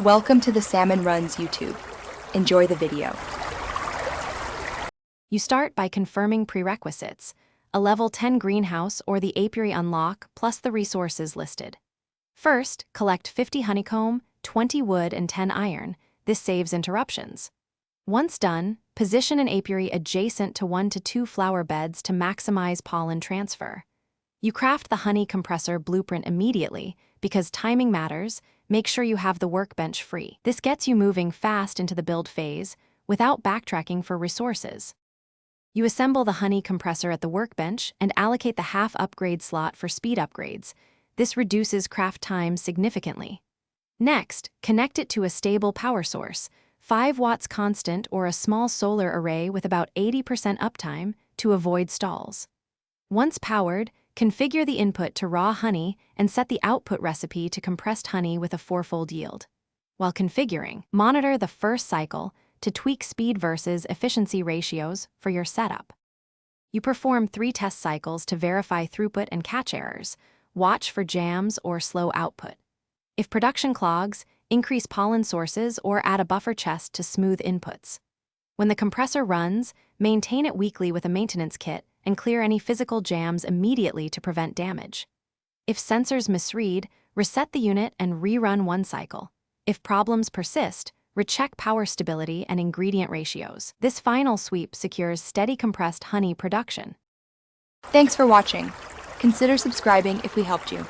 Welcome to the Salmon Runs YouTube. Enjoy the video. You start by confirming prerequisites, a level 10 greenhouse or the apiary unlock plus the resources listed. First, collect 50 honeycomb, 20 wood and 10 iron. This saves interruptions. Once done, position an apiary adjacent to 1 to 2 flower beds to maximize pollen transfer. You craft the honey compressor blueprint immediately because timing matters. Make sure you have the workbench free. This gets you moving fast into the build phase without backtracking for resources. You assemble the honey compressor at the workbench and allocate the half upgrade slot for speed upgrades. This reduces craft time significantly. Next, connect it to a stable power source, 5 watts constant or a small solar array with about 80% uptime to avoid stalls. Once powered, configure the input to raw honey and set the output recipe to compressed honey with a 4-fold yield. While configuring, monitor the first cycle to tweak speed versus efficiency ratios for your setup. You perform 3 test cycles to verify throughput and catch errors. Watch for jams or slow output. If production clogs, increase pollen sources or add a buffer chest to smooth inputs. When the compressor runs, maintain it weekly with a maintenance kit and clear any physical jams immediately to prevent damage. If sensors misread, reset the unit and rerun 1 cycle. If problems persist, recheck power stability and ingredient ratios. This final sweep secures steady compressed honey production. Thanks for watching. Consider subscribing if we helped you.